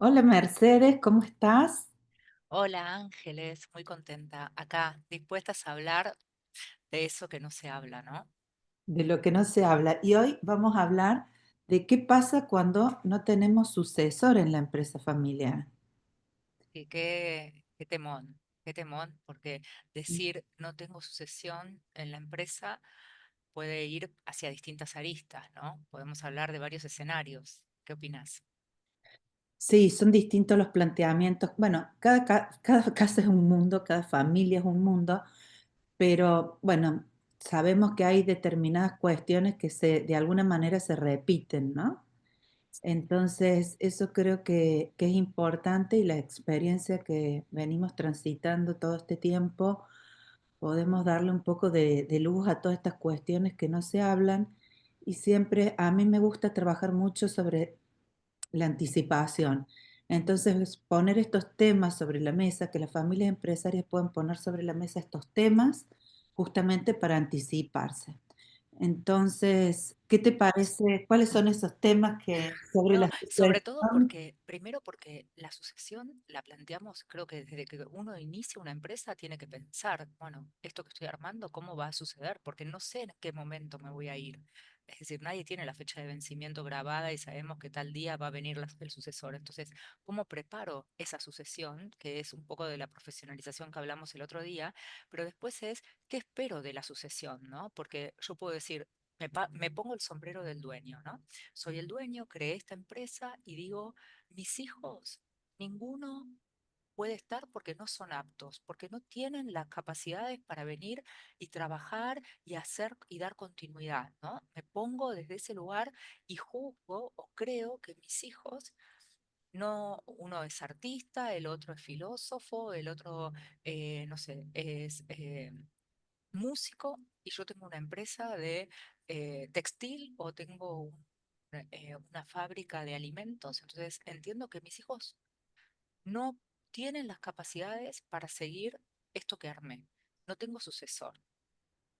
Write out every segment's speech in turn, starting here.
Hola Mercedes, ¿cómo estás? Hola Ángeles, muy contenta. Acá, dispuestas a hablar de eso que no se habla, ¿no? De lo que no se habla. Y hoy vamos a hablar de qué pasa cuando no tenemos sucesor en la empresa familiar. Y qué temón, porque decir no tengo sucesión en la empresa puede ir hacia distintas aristas, ¿no? Podemos hablar de varios escenarios. ¿Qué opinas? Sí, son distintos los planteamientos. Bueno, cada casa es un mundo, cada familia es un mundo, pero bueno, sabemos que hay determinadas cuestiones que de alguna manera se repiten, ¿no? Entonces, eso creo que es importante y la experiencia que venimos transitando todo este tiempo podemos darle un poco de luz a todas estas cuestiones que no se hablan y siempre a mí me gusta trabajar mucho sobre la anticipación. Entonces, poner estos temas sobre la mesa, que las familias empresarias puedan poner sobre la mesa estos temas justamente para anticiparse. Entonces, ¿qué te parece? ¿Cuáles son esos temas que sobre la No, sobre todo sucesión? porque, primero porque la sucesión la planteamos, creo que desde que uno inicia una empresa tiene que pensar, bueno, esto que estoy armando, ¿cómo va a suceder? Porque no sé en qué momento me voy a ir. Es decir, nadie tiene la fecha de vencimiento grabada y sabemos que tal día va a venir el sucesor. Entonces, ¿cómo preparo esa sucesión, que es un poco de la profesionalización que hablamos el otro día? Pero después es, ¿qué espero de la sucesión, no? Porque yo puedo decir, me pongo el sombrero del dueño, ¿no? Soy el dueño, creé esta empresa y digo, mis hijos, ninguno puede estar porque no son aptos, porque no tienen las capacidades para venir y trabajar y hacer y dar continuidad, ¿no? Me pongo desde ese lugar y juzgo o creo que mis hijos no, uno es artista, el otro es filósofo, el otro, no sé, es músico y yo tengo una empresa de textil o tengo una fábrica de alimentos, entonces entiendo que mis hijos no tienen las capacidades para seguir esto que armé. No tengo sucesor.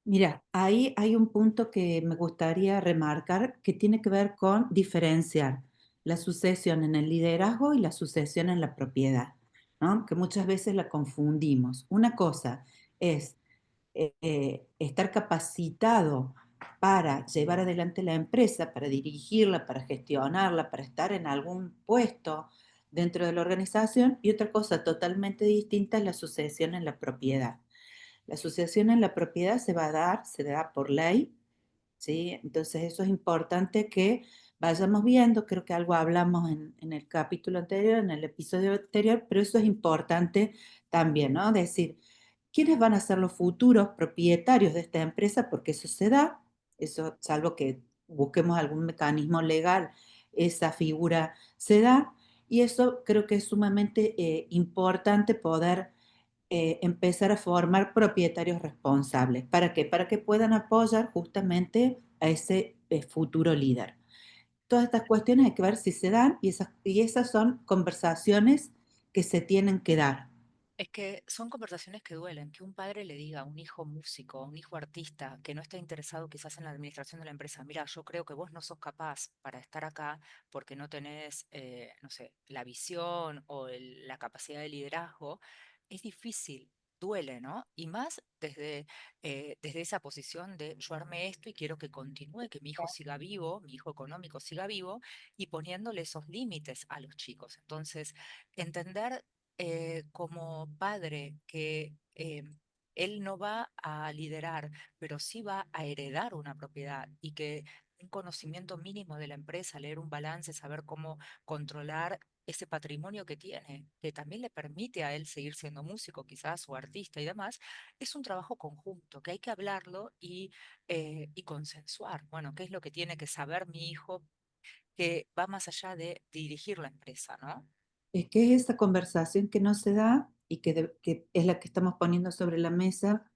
Mira, ahí hay un punto que me gustaría remarcar que tiene que ver con diferenciar la sucesión en el liderazgo y la sucesión en la propiedad, ¿no? Que muchas veces la confundimos. Una cosa es estar capacitado para llevar adelante la empresa, para dirigirla, para gestionarla, para estar en algún puesto dentro de la organización, y otra cosa totalmente distinta es la sucesión en la propiedad. La sucesión en la propiedad se va a dar, se da por ley, ¿sí? Entonces eso es importante que vayamos viendo, creo que algo hablamos en el capítulo anterior, en el episodio anterior, pero eso es importante también, ¿no? Decir, ¿quiénes van a ser los futuros propietarios de esta empresa? Porque eso se da, eso, salvo que busquemos algún mecanismo legal, esa figura se da, y eso creo que es sumamente importante poder empezar a formar propietarios responsables. ¿Para qué? Para que puedan apoyar justamente a ese futuro líder. Todas estas cuestiones hay que ver si se dan y esas son conversaciones que se tienen que dar. Es que son conversaciones que duelen, que un padre le diga a un hijo músico, a un hijo artista, que no está interesado quizás en la administración de la empresa, mira, yo creo que vos no sos capaz para estar acá porque no tenés, no sé, la visión o la capacidad de liderazgo, es difícil, duele, ¿no? Y más desde esa posición de yo armé esto y quiero que continúe, que mi hijo siga vivo, mi hijo económico siga vivo, y poniéndole esos límites a los chicos. Entonces, entender como padre que él no va a liderar, pero sí va a heredar una propiedad y que un conocimiento mínimo de la empresa, leer un balance, saber cómo controlar ese patrimonio que tiene, que también le permite a él seguir siendo músico quizás o artista y demás, es un trabajo conjunto, que hay que hablarlo y consensuar. Bueno, ¿qué es lo que tiene que saber mi hijo que va más allá de dirigir la empresa, ¿no? Es que es esa conversación que no se da y que es la que estamos poniendo sobre la mesa.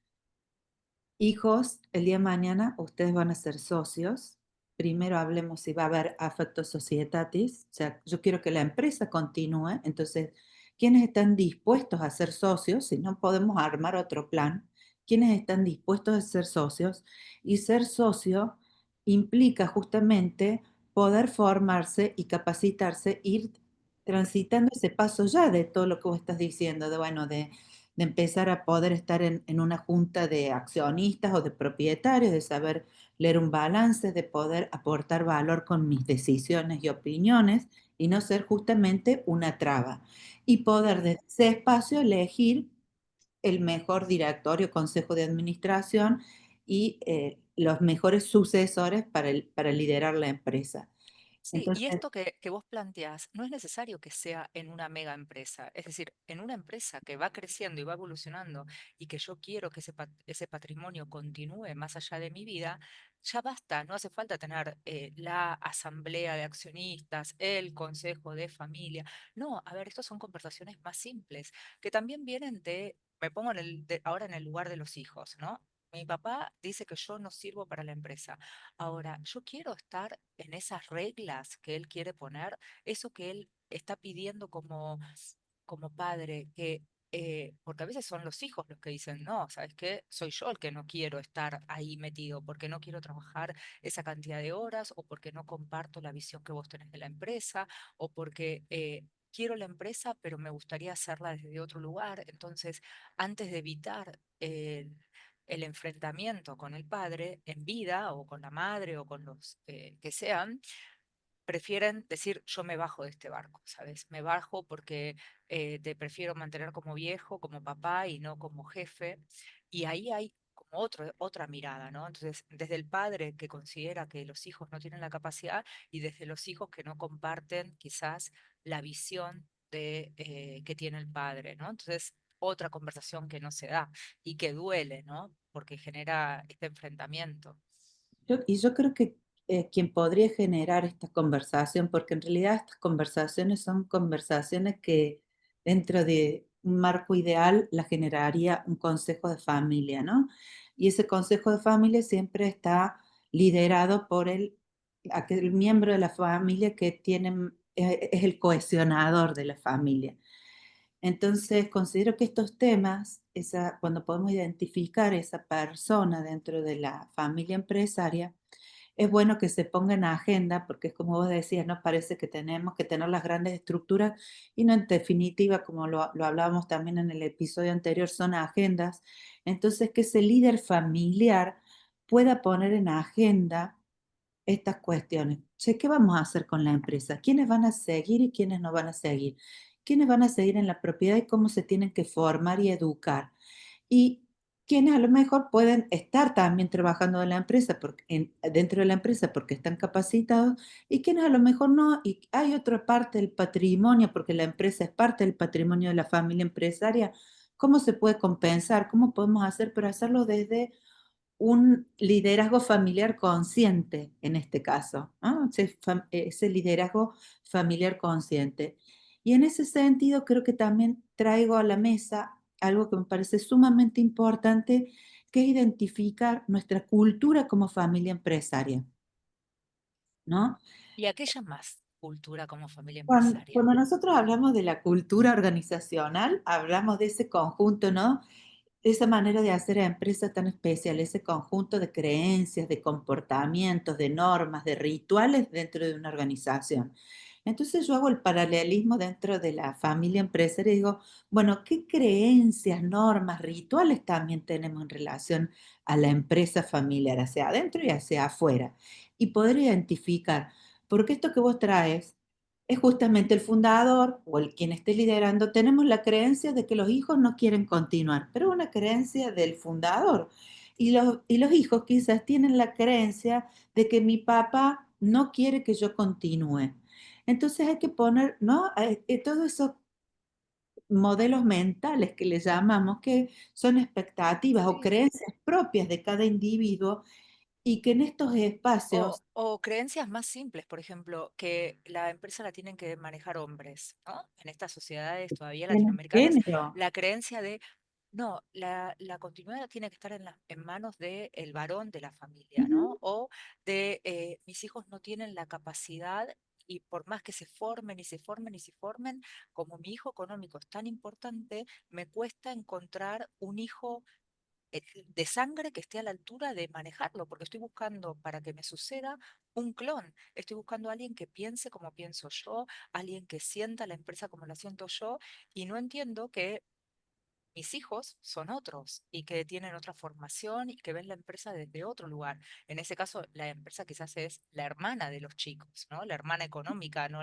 Hijos, el día de mañana ustedes van a ser socios. Primero hablemos si va a haber affecto societatis, o sea, yo quiero que la empresa continúe, entonces, ¿quiénes están dispuestos a ser socios? Si no podemos armar otro plan, ¿quiénes están dispuestos a ser socios? Y ser socio implica justamente poder formarse y capacitarse, ir transitando ese paso ya de todo lo que vos estás diciendo, de bueno, de empezar a poder estar en una junta de accionistas o de propietarios, de saber leer un balance, de poder aportar valor con mis decisiones y opiniones y no ser justamente una traba. Y poder desde ese espacio elegir el mejor directorio, consejo de administración y los mejores sucesores para liderar la empresa. Sí, y Entonces, esto que vos planteás no es necesario que sea en una mega empresa, es decir, en una empresa que va creciendo y va evolucionando y que yo quiero que ese patrimonio continúe más allá de mi vida, ya basta, no hace falta tener la asamblea de accionistas, el consejo de familia. No, a ver, estas son conversaciones más simples, que también vienen me pongo ahora en el lugar de los hijos, ¿no? Mi papá dice que yo no sirvo para la empresa. Ahora, yo quiero estar en esas reglas que él quiere poner, eso que él está pidiendo como padre, porque a veces son los hijos los que dicen, no, ¿sabes qué? Soy yo el que no quiero estar ahí metido, porque no quiero trabajar esa cantidad de horas, o porque no comparto la visión que vos tenés de la empresa, o porque quiero la empresa, pero me gustaría hacerla desde otro lugar. Entonces, antes de evitar el enfrentamiento con el padre en vida o con la madre o con los que sean, prefieren decir yo me bajo de este barco, ¿sabes? Me bajo porque te prefiero mantener como viejo, como papá y no como jefe. Y ahí hay como otra mirada, ¿no? Entonces, desde el padre que considera que los hijos no tienen la capacidad y desde los hijos que no comparten quizás la visión que tiene el padre, ¿no? Entonces, otra conversación que no se da y que duele, ¿no? Porque genera este enfrentamiento. yo creo que quien podría generar esta conversación, porque en realidad estas conversaciones son conversaciones que dentro de un marco ideal la generaría un consejo de familia, ¿no? Y ese consejo de familia siempre está liderado por aquel miembro de la familia que tiene, es el cohesionador de la familia. Entonces, considero que estos temas, cuando podemos identificar esa persona dentro de la familia empresaria, es bueno que se ponga en agenda, porque es como vos decías, ¿no? Parece que tenemos que tener las grandes estructuras y no, en definitiva, como lo hablábamos también en el episodio anterior, son agendas. Entonces, que ese líder familiar pueda poner en agenda estas cuestiones. Che, ¿qué vamos a hacer con la empresa? ¿Quiénes van a seguir y quiénes no van a seguir? ¿Quiénes van a seguir en la propiedad y cómo se tienen que formar y educar? Y quienes a lo mejor pueden estar también trabajando en la empresa, dentro de la empresa porque están capacitados, y quienes a lo mejor no, y hay otra parte del patrimonio, porque la empresa es parte del patrimonio de la familia empresaria. ¿Cómo se puede compensar? ¿Cómo podemos hacer para hacerlo desde un liderazgo familiar consciente en este caso, ¿no? Ese liderazgo familiar consciente? Y en ese sentido creo que también traigo a la mesa algo que me parece sumamente importante, que es identificar nuestra cultura como familia empresaria, ¿no? ¿Y a qué llamas cultura como familia Cuando, empresaria? cuando nosotros hablamos de la cultura organizacional, hablamos de ese conjunto, ¿no? Esa manera de hacer a empresa tan especial, ese conjunto de creencias, de comportamientos, de normas, de rituales dentro de una organización. Entonces yo hago el paralelismo dentro de la familia empresaria y digo, bueno, ¿qué creencias, normas, rituales también tenemos en relación a la empresa familiar, hacia adentro y hacia afuera? Y poder identificar, porque esto que vos traes es justamente el fundador o quien esté liderando, tenemos la creencia de que los hijos no quieren continuar, pero es una creencia del fundador. Y los hijos quizás tienen la creencia de que mi papá no quiere que yo continúe. Entonces hay que poner, ¿no? Todos esos modelos mentales que le llamamos, que son expectativas o Sí. creencias propias de cada individuo y que en estos espacios O creencias más simples, por ejemplo, que la empresa la tienen que manejar hombres, ¿no? En estas sociedades todavía tienen latinoamericanas, género. la creencia de, no, la continuidad tiene que estar en manos del varón de la familia, ¿no? Ujú. O de mis hijos no tienen la capacidad y por más que se formen y se formen y se formen, como mi hijo económico es tan importante, me cuesta encontrar un hijo de sangre que esté a la altura de manejarlo, porque estoy buscando para que me suceda un clon. Estoy buscando a alguien que piense como pienso yo, alguien que sienta la empresa como la siento yo, y no entiendo que mis hijos son otros y que tienen otra formación y que ven la empresa desde otro lugar. En ese caso, la empresa quizás es la hermana de los chicos, ¿no? La hermana económica, no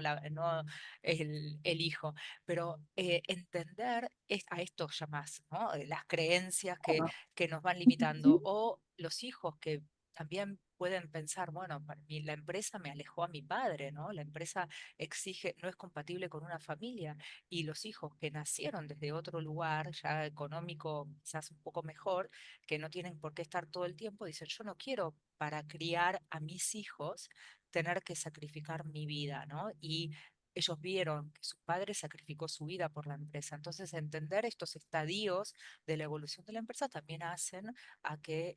el hijo. Pero entender a esto ya más, ¿no? Las creencias Bueno, que nos van sí, limitando o los hijos que también pueden pensar, bueno, para mí la empresa me alejó a mi padre, ¿no? La empresa exige, no es compatible con una familia y los hijos que nacieron desde otro lugar, ya económico quizás un poco mejor, que no tienen por qué estar todo el tiempo, dicen, yo no quiero para criar a mis hijos tener que sacrificar mi vida, ¿no? Y ellos vieron que su padre sacrificó su vida por la empresa. Entonces, entender estos estadios de la evolución de la empresa también hacen a que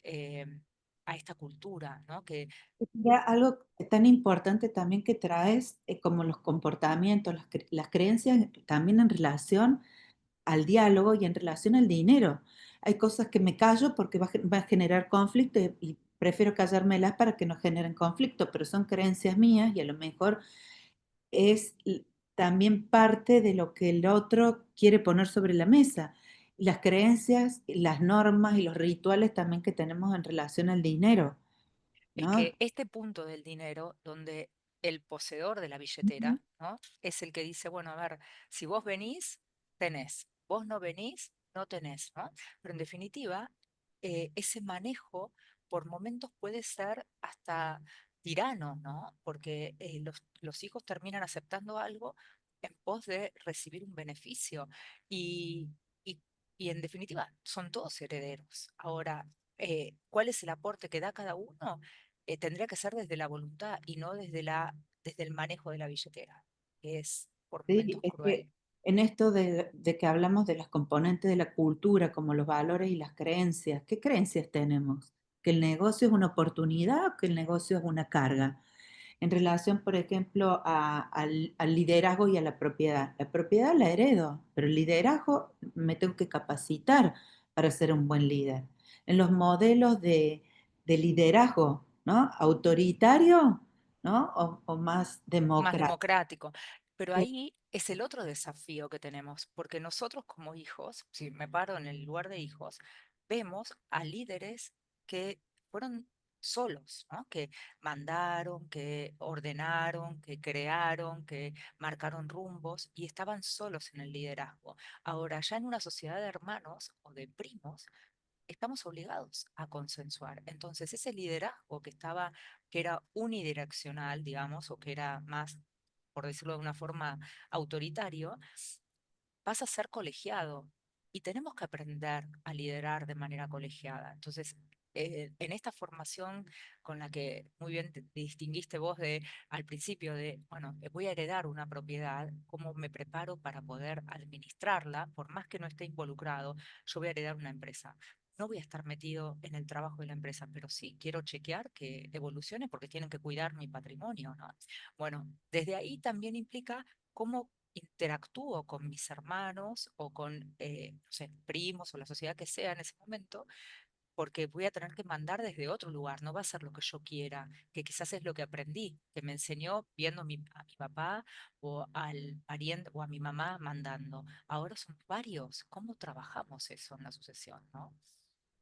a esta cultura, ¿no? Que ya algo tan importante también que traes, como los comportamientos, las creencias también en relación al diálogo y en relación al dinero. Hay cosas que me callo porque va a generar conflicto y prefiero callármelas para que no generen conflicto, pero son creencias mías y a lo mejor es también parte de lo que el otro quiere poner sobre la mesa. Las creencias, las normas y los rituales también que tenemos en relación al dinero, es ¿no? que este punto del dinero, donde el poseedor de la Ujú. billetera, ¿no? Es el que dice, bueno, a ver, si vos venís, tenés, vos no venís, no tenés, ¿no? Pero en definitiva, ese manejo por momentos puede ser hasta tirano, ¿no? Porque los hijos terminan aceptando algo en pos de recibir un beneficio y, y, y en definitiva son todos herederos. Ahora, ¿cuál es el aporte que da cada uno? Tendría que ser desde la voluntad y no desde el manejo de la billetera, que es por Sí, momentos es cruel. que en esto de que hablamos de las componentes de la cultura, como los valores y las creencias, ¿qué creencias tenemos? ¿Que el negocio es una oportunidad o que el negocio es una carga? En relación, por ejemplo, al liderazgo y a la propiedad. La propiedad la heredo, pero el liderazgo me tengo que capacitar para ser un buen líder. En los modelos de liderazgo, ¿no? Autoritario, ¿no? O más Más democrático. democrático. Pero ahí es el otro desafío que tenemos, porque nosotros como hijos, si me paro en el lugar de hijos, vemos a líderes que fueron solos, ¿no? Que mandaron, que ordenaron, que crearon, que marcaron rumbos y estaban solos en el liderazgo. Ahora, ya en una sociedad de hermanos o de primos, estamos obligados a consensuar. Entonces, ese liderazgo que era unidireccional, digamos, o que era más, por decirlo de una forma, autoritario, pasa a ser colegiado y tenemos que aprender a liderar de manera colegiada. Entonces, en esta formación con la que muy bien te distinguiste vos de al principio de, bueno, voy a heredar una propiedad, ¿cómo me preparo para poder administrarla? Por más que no esté involucrado, yo voy a heredar una empresa. No voy a estar metido en el trabajo de la empresa, pero sí quiero chequear que evolucione porque tienen que cuidar mi patrimonio, ¿no? Bueno, desde ahí también implica cómo interactúo con mis hermanos o con, no sé, primos o la sociedad que sea en ese momento, porque voy a tener que mandar desde otro lugar, no va a ser lo que yo quiera, que quizás es lo que aprendí, que me enseñó viendo a mi papá o al pariente o a mi mamá mandando. Ahora son varios. ¿Cómo trabajamos eso en la sucesión, no?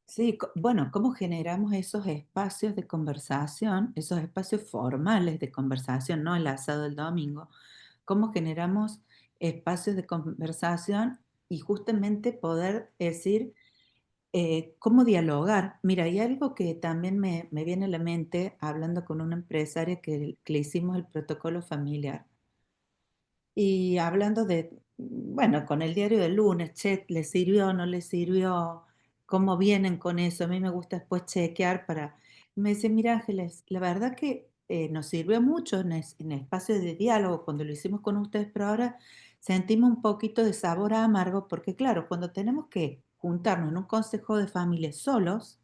Sí, bueno, ¿cómo generamos esos espacios de conversación, esos espacios formales de conversación, no el asado del domingo? ¿Cómo generamos espacios de conversación y justamente poder decir cómo dialogar? Mira, hay algo que también me viene a la mente hablando con una empresaria que le hicimos el protocolo familiar. Y hablando de, bueno, con el diario del lunes, che, ¿le sirvió, no le sirvió? ¿Cómo vienen con eso? A mí me gusta después chequear para... Me dice, mira Ángeles, la verdad que nos sirvió mucho en espacios de diálogo cuando lo hicimos con ustedes, pero ahora sentimos un poquito de sabor a amargo porque claro, cuando tenemos que juntarnos en un consejo de familia solos,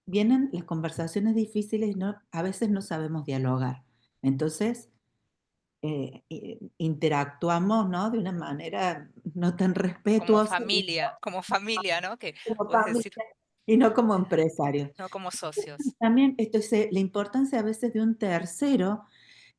vienen las conversaciones difíciles y a veces no sabemos dialogar. Entonces, interactuamos, ¿no? De una manera no tan respetuosa Como familia, ¿no? Que como puedes decir, familia. y no como empresario. no como socios. También esto es la importancia a veces de un tercero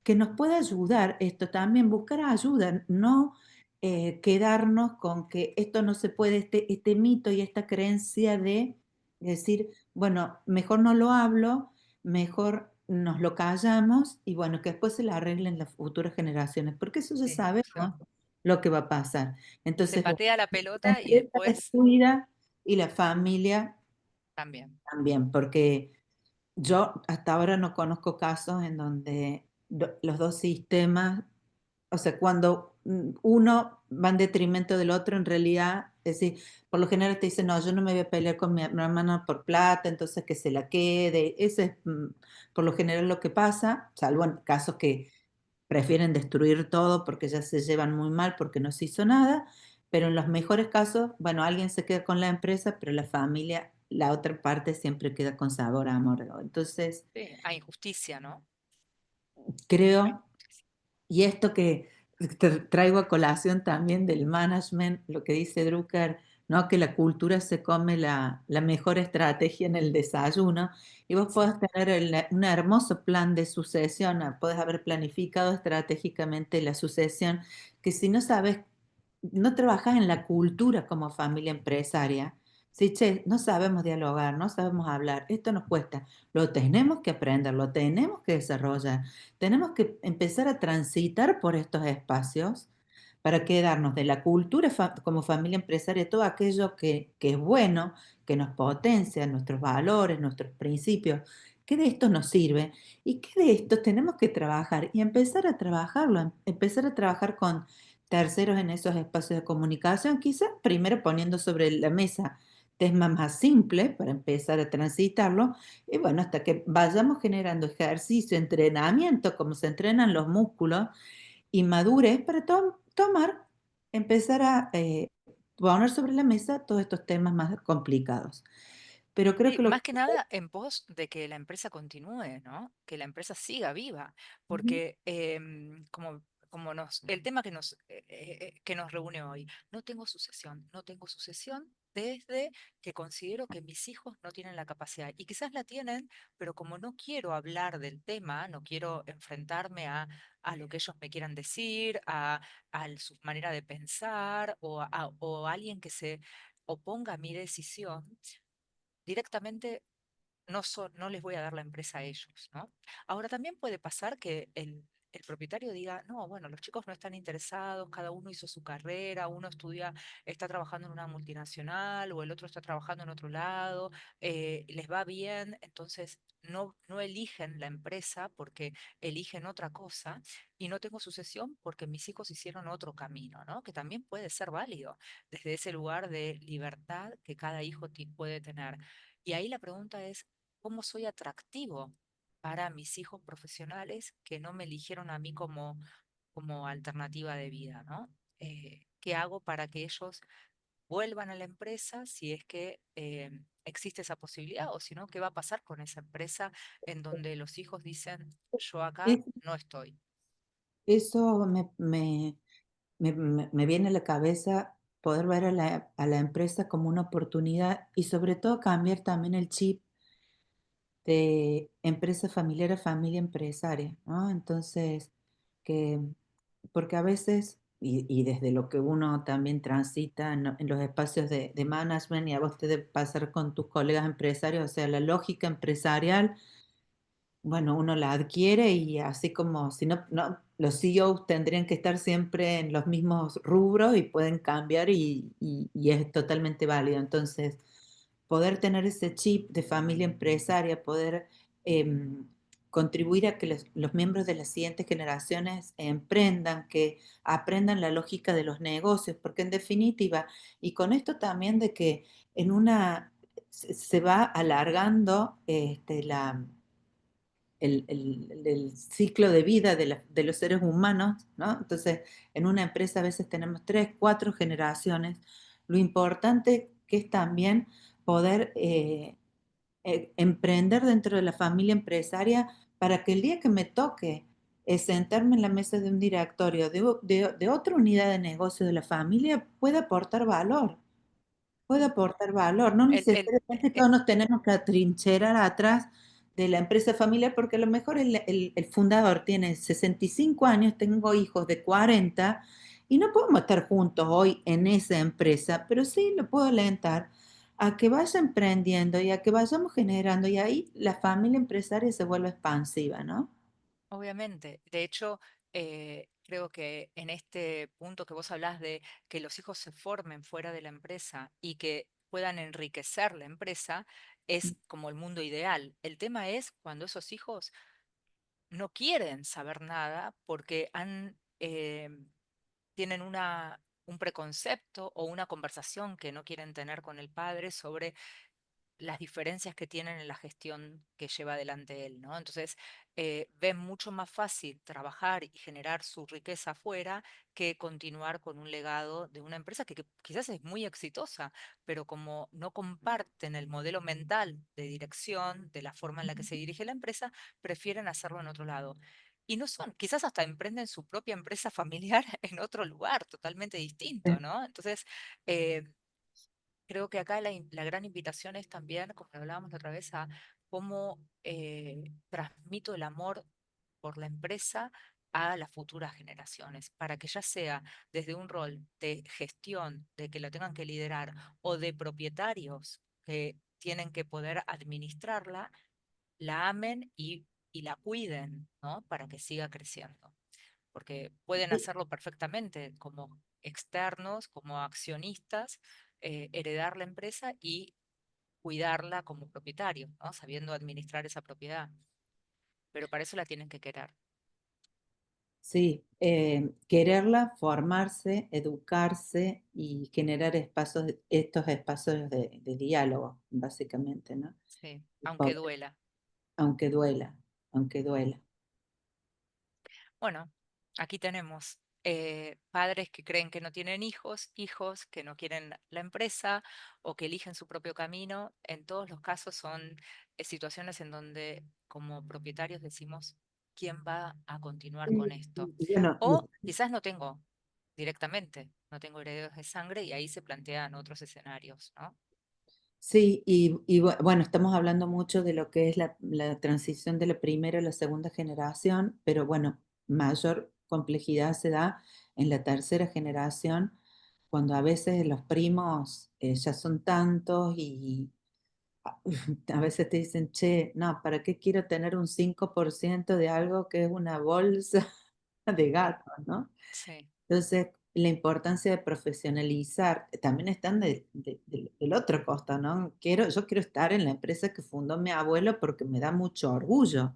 que nos pueda ayudar, esto también, buscar ayuda, no quedarnos con que esto no se puede, este mito y esta creencia de decir, bueno, mejor no lo hablo, mejor nos lo callamos y bueno, que después se la arreglen las futuras generaciones, porque eso ya Sí, sabemos lo que va a pasar. se Entonces, patea la la pelota y empresa después descuida y la familia también. también, porque yo hasta ahora no conozco casos en donde los dos sistemas, o sea, cuando uno va en detrimento del otro, en realidad, es decir, por lo general te dicen, no, yo no me voy a pelear con mi hermana por plata, entonces que se la quede. Ese es por lo general lo que pasa, salvo en casos que prefieren destruir todo porque ya se llevan muy mal porque no se hizo nada, pero en los mejores casos, bueno, alguien se queda con la empresa, pero la familia, la otra parte siempre queda con sabor a amor. Entonces, Sí, hay injusticia, ¿no? Hay creo, injusticia. y esto que traigo a colación también del management, lo que dice Drucker, ¿no? Que la cultura se come la mejor estrategia en el desayuno y vos Sí. podés tener un hermoso plan de sucesión, podés haber planificado estratégicamente la sucesión, que si no sabes, no trabajas en la cultura como familia empresaria, si che, no sabemos dialogar, no sabemos hablar, esto nos cuesta, lo tenemos que aprender, lo tenemos que desarrollar. Tenemos que empezar a transitar por estos espacios para quedarnos de la cultura como familia empresaria, todo aquello que es bueno, que nos potencia, nuestros valores, nuestros principios, ¿qué de esto nos sirve? ¿Y qué de esto tenemos que trabajar? Y empezar a trabajarlo, empezar a trabajar con terceros en esos espacios de comunicación, quizás primero poniendo sobre la mesa temas más simples para empezar a transitarlo y bueno, hasta que vayamos generando ejercicio, entrenamiento, como se entrenan los músculos, y madurez para tomar, empezar a poner sobre la mesa todos estos temas más complicados. Pero creo Sí, que lo que... más que nada en pos de que la empresa continúe, ¿no? Que la empresa siga viva, Ujú. porque como el tema que nos reúne hoy, no tengo sucesión desde que considero que mis hijos no tienen la capacidad, y quizás la tienen, pero como no quiero hablar del tema, no quiero enfrentarme a lo que ellos me quieran decir, a su manera de pensar, o a alguien que se oponga a mi decisión directamente no les voy a dar la empresa a ellos, ¿no? Ahora también puede pasar que el propietario diga, no, bueno, los chicos no están interesados, cada uno hizo su carrera, uno estudia, está trabajando en una multinacional o el otro está trabajando en otro lado, les va bien, entonces no eligen la empresa porque eligen otra cosa y no tengo sucesión porque mis hijos hicieron otro camino, ¿no? Que también puede ser válido desde ese lugar de libertad que cada hijo puede tener. Y ahí la pregunta es, ¿cómo soy atractivo para mis hijos profesionales que no me eligieron a mí como alternativa de vida, ¿no? ¿Qué hago para que ellos vuelvan a la empresa si es que existe esa posibilidad? O si no, ¿qué va a pasar con esa empresa en donde los hijos dicen, yo acá es- no estoy? Eso me viene a la cabeza poder ver a la empresa como una oportunidad y sobre todo cambiar también el chip de empresa familiar a familia empresaria, ¿no? Entonces, que, porque a veces, y desde lo que uno también transita en los espacios de management y a vos te debe pasar con tus colegas empresarios, o sea, la lógica empresarial bueno, uno la adquiere y así como si los CEOs tendrían que estar siempre en los mismos rubros y pueden cambiar y es totalmente válido. Entonces, poder tener ese chip de familia empresaria, poder em, contribuir a que los miembros de las siguientes generaciones emprendan, que aprendan la lógica de los negocios, porque en definitiva, y con esto también de que en una se va alargando el ciclo de vida de los seres humanos, ¿no? Entonces, en una empresa a veces tenemos tres, cuatro generaciones. Lo importante que es también poder emprender dentro de la familia empresaria para que el día que me toque sentarme en la mesa de un directorio de otra unidad de negocio de la familia pueda aportar valor. puede aportar valor. No El, necesariamente todos nos tenemos que atrincherar atrás de la empresa familiar, porque a lo mejor el fundador tiene 65 años, tengo hijos de 40 y no podemos estar juntos hoy en esa empresa, pero sí lo puedo alentar a que vaya emprendiendo y a que vayamos generando y ahí la familia empresaria se vuelve expansiva, ¿no? Obviamente. De hecho, creo que en este punto que vos hablás de que los hijos se formen fuera de la empresa y que puedan enriquecer la empresa, es como el mundo ideal. El tema es cuando esos hijos no quieren saber nada porque tienen un preconcepto o una conversación que no quieren tener con el padre sobre las diferencias que tienen en la gestión que lleva adelante él, ¿no? Entonces, ven mucho más fácil trabajar y generar su riqueza afuera que continuar con un legado de una empresa que quizás es muy exitosa, pero como no comparten el modelo mental de dirección, de la forma en la que se dirige la empresa, prefieren hacerlo en otro lado. Y no son, quizás hasta emprenden su propia empresa familiar en otro lugar totalmente distinto, ¿no? Entonces, eh, creo que acá la gran invitación es también, como lo hablábamos la otra vez, a cómo transmito el amor por la empresa a las futuras generaciones, para que ya sea desde un rol de gestión, de que lo tengan que liderar, o de propietarios que tienen que poder administrarla, la amen y la cuiden, ¿no? Para que siga creciendo porque pueden Sí, hacerlo perfectamente como externos, como accionistas, heredar la empresa y cuidarla como propietario, ¿no? Sabiendo administrar esa propiedad. Pero para eso la tienen que querer. sí, quererla, formarse, educarse y generar espacios, estos espacios de diálogo, básicamente, ¿no? Sí, Y aunque poder- duela. aunque duela, aunque duela. Bueno, aquí tenemos padres que creen que no tienen hijos, hijos que no quieren la empresa o que eligen su propio camino. En todos los casos son situaciones en donde como propietarios decimos, ¿quién va a continuar con Sí, esto? y bueno, O quizás no tengo directamente, no tengo herederos de sangre y ahí se plantean otros escenarios, ¿no? sí, bueno, estamos hablando mucho de lo que es la transición de la primera a la segunda generación, pero bueno, mayor complejidad se da en la tercera generación, cuando a veces los primos ya son tantos y a veces te dicen, che, no, ¿para qué quiero tener un 5% de algo que es una bolsa de Sí, gato, ¿no? sí, Entonces, la importancia de profesionalizar, también están del otro costo, ¿no? Yo quiero estar en la empresa que fundó mi abuelo porque me da mucho orgullo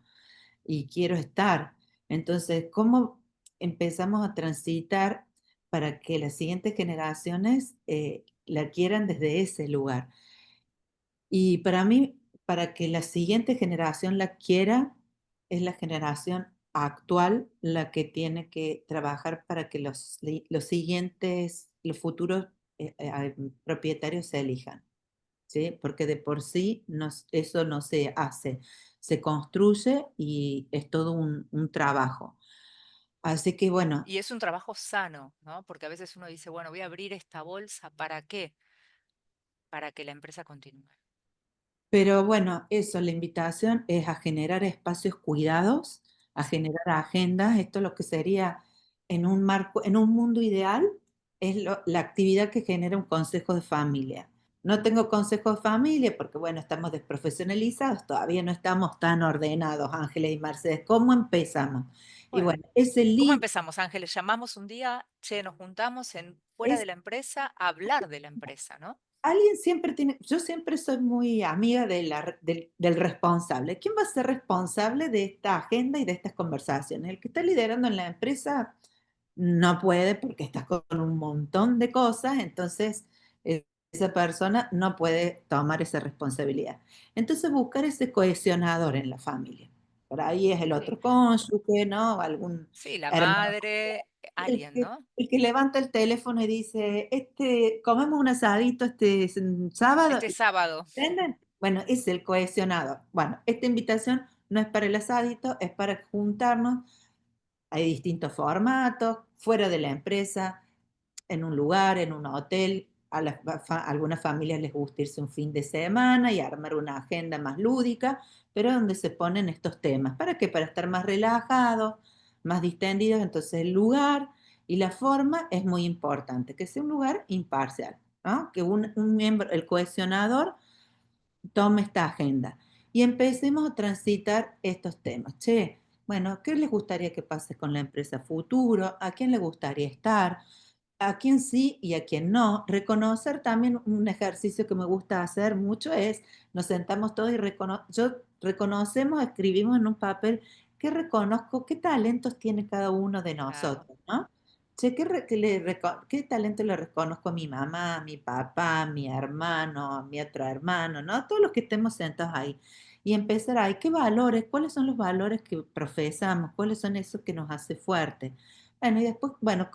y quiero estar. Entonces, ¿cómo empezamos a transitar para que las siguientes generaciones la quieran desde ese lugar? Y para mí, para que la siguiente generación la quiera, es la generación actual la que tiene que trabajar para que los siguientes, los futuros propietarios se elijan, ¿sí? Porque de por sí eso no se hace, se construye y es todo un trabajo. Así que bueno, y es un trabajo sano, ¿no? Porque a veces uno dice, bueno, voy a abrir esta bolsa, ¿para qué? Para que la empresa continúe. pero bueno, eso, la invitación es a generar espacios cuidados, a Sí. generar agendas. Esto es lo que sería en un marco, en un mundo ideal, es la actividad que genera un consejo de familia. No tengo consejo de familia porque, bueno, estamos desprofesionalizados, todavía no estamos tan ordenados, Ángeles y Mercedes. ¿Cómo empezamos? Y Bueno, bueno, ese ¿cómo libro empezamos, Ángeles? Llamamos un día, che, nos juntamos fuera es de la empresa a hablar de la empresa, ¿no? alguien siempre tiene, yo siempre soy muy amiga del responsable. ¿Quién va a ser responsable de esta agenda y de estas conversaciones? El que está liderando en la empresa no puede porque está con un montón de cosas, entonces esa persona no puede tomar esa responsabilidad. Entonces buscar ese cohesionador en la familia. Por ahí es el Sí, otro cónyuge, ¿no? Algún sí, la hermano madre, el alguien, que, ¿no? el que levanta el teléfono y dice, comemos un asadito este sábado, Este sábado. ¿entienden? Bueno, es el cohesionador. Bueno, esta invitación no es para el asadito, es para juntarnos. Hay distintos formatos, fuera de la empresa, en un lugar, en un hotel. algunas familias les gusta irse un fin de semana y armar una agenda más lúdica, pero donde se ponen estos temas. ¿Para qué? Para estar más relajados, más distendidos. Entonces el lugar y la forma es muy importante, que sea un lugar imparcial, ¿no? Que un miembro, el cohesionador, tome esta agenda y empecemos a transitar estos temas. Che, bueno, ¿qué les gustaría que pase con la empresa futuro? ¿A quién le gustaría estar? ¿A quién sí y a quién no? Reconocer también un ejercicio que me gusta hacer mucho es, nos sentamos todos y reconocemos, escribimos en un papel qué reconozco, qué talentos tiene cada uno de Claro. nosotros, ¿no? Che, ¿qué talento le reconozco a mi mamá, a mi papá, a mi hermano, a mi otro hermano, ¿no? Todos los que estemos sentados ahí. Y empezar ahí, ¿qué valores? ¿Cuáles son los valores que profesamos? ¿Cuáles son esos que nos hace fuertes? Bueno, y después, bueno,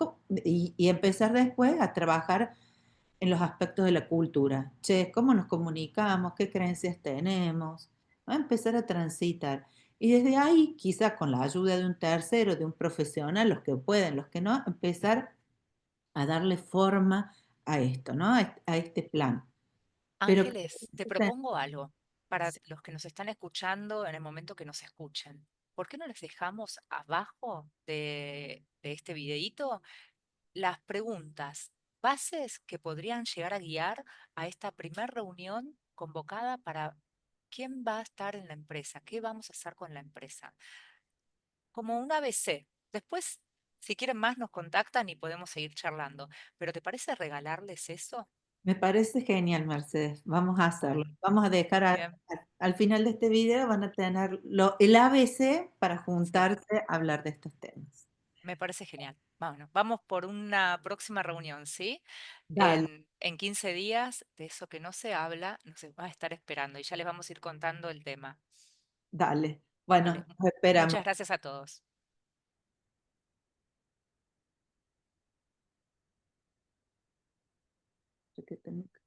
y empezar después a trabajar en los aspectos de la cultura. Che, ¿cómo nos comunicamos? ¿Qué creencias tenemos? ¿No? Empezar a transitar. Y desde ahí, quizá con la ayuda de un tercero, de un profesional, los que pueden, los que no, empezar a darle forma a esto, ¿no? A este plan. Pero Ángeles, te propongo algo para los que nos están escuchando en el momento que nos escuchen. ¿Por qué no les dejamos abajo de este videíto las preguntas bases que podrían llegar a guiar a esta primer reunión convocada para quién va a estar en la empresa, qué vamos a hacer con la empresa? Como un ABC. Después, si quieren más, nos contactan y podemos seguir charlando. ¿Pero te parece regalarles eso? me parece genial, Mercedes. Vamos a hacerlo. Bueno, Vamos a dejar bien, al final de este video, van a tener el ABC para sí, juntarse a hablar de estos temas. me parece genial. Bueno, vamos por una próxima reunión, ¿sí? Dale, En 15 días, de eso que no se habla, nos va a estar esperando y ya les vamos a ir contando el tema. dale. Vale, Bueno, nos esperamos. muchas gracias a todos. Yo que tengo que